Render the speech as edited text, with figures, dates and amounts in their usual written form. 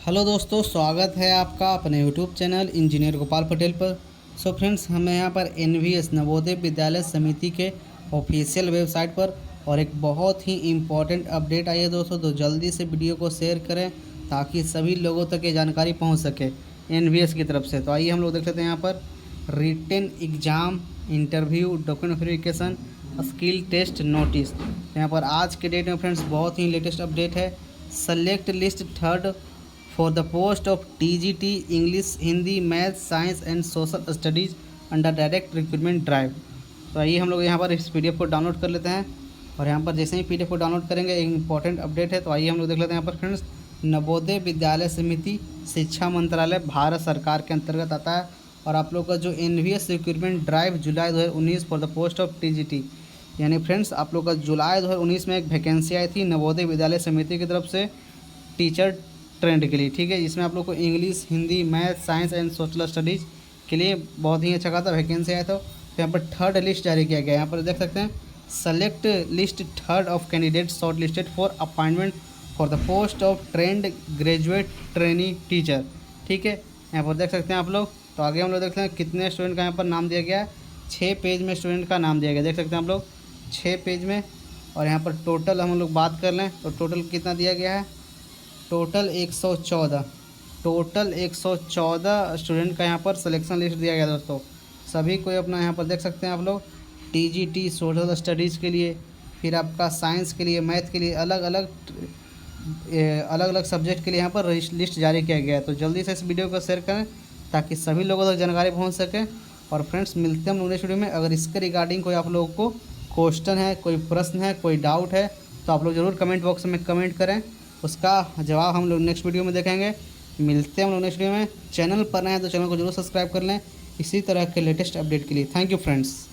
Hello दोस्तों, स्वागत है आपका अपने YouTube channel engineer Gopal Patel पर। सो फ्रेंड्स, हमें यहाँ पर एनवीएस नवोदय विद्यालय समिति के ऑफिशियल वेबसाइट पर और एक बहुत ही इम्पोर्टेंट अपडेट आई है दोस्तों। तो जल्दी से वीडियो को शेयर करें ताकि सभी लोगों तक ये जानकारी पहुँच सके एनवीएस की तरफ से। तो आइए हम लोग देख लेते हैं यहाँ पर written exam, interview, document verification, skill test notice. यहाँ पर आज के डेट में फ्रेंड्स बहुत ही लेटेस्ट अपडेट है। Select list third for the post of TGT English, Hindi, math, science and social studies under direct recruitment drive. तो आइए हम लोग यहाँ पर इस PDF को डाउनलोड कर लेते हैं। और यहाँ पर जैसे ही PDF को डाउनलोड करेंगे एक इंपॉर्टेंट अपडेट है। तो आइए हम लोग देख लेते हैं यहाँ पर फ्रेंड्स, नवोदय विद्यालय समिति शिक्षा मंत्रालय भारत सरकार के अंतर्गत आता है। और आप लोग का जो NVS recruitment drive July 2019 for the post of TGT, यानी फ्रेंड्स आप लोग का जुलाई 2019 में एक वैकेंसी आई थी नवोदय विद्यालय समिति की तरफ से टीचर ट्रेंड के लिए, ठीक है। इसमें आप लोग को English, Hindi, math, science and social studies के लिए बहुत ही अच्छा खासा वैकेंसी आया था। तो यहाँ पर थर्ड लिस्ट जारी किया गया है। यहाँ पर देख सकते हैं, select list third of candidate short listed for appointment for the post of trained graduate trainee teacher, ठीक है। यहाँ पर देख सकते हैं आप लोग। तो आगे हम लोग देखते हैं कितने स्टूडेंट का यहाँ पर नाम दिया गया है। 6 पेज में स्टूडेंट का नाम दिया गया, देख सकते हैं आप लोग 6 पेज में। और यहाँ पर टोटल हम लोग बात कर लें तो टोटल कितना दिया गया है, टोटल 114 स्टूडेंट का यहाँ पर सिलेक्शन लिस्ट दिया गया दोस्तों। सभी कोई अपना यहाँ पर देख सकते हैं आप लोग TGT सोशल स्टडीज़ के लिए, फिर आपका साइंस के लिए, मैथ के लिए, अलग अलग सब्जेक्ट के लिए यहाँ पर लिस्ट जारी किया गया है। तो जल्दी से इस वीडियो को शेयर करें ताकि सभी लोगों तक जानकारी पहुँच सके। और फ्रेंड्स, मिलते हैं हम नेक्स्ट वीडियो में। अगर इसके रिगार्डिंग कोई आप लोगों को क्वेश्चन है, कोई प्रश्न है, कोई डाउट है तो आप लोग ज़रूर कमेंट बॉक्स में कमेंट करें, उसका जवाब हम लोग नेक्स्ट वीडियो में देखेंगे। मिलते हैं हम लोग नेक्स्ट वीडियो में। चैनल पर नए हैं तो चैनल को जरूर सब्सक्राइब कर लें इसी तरह के लेटेस्ट अपडेट के लिए। Thank you friends.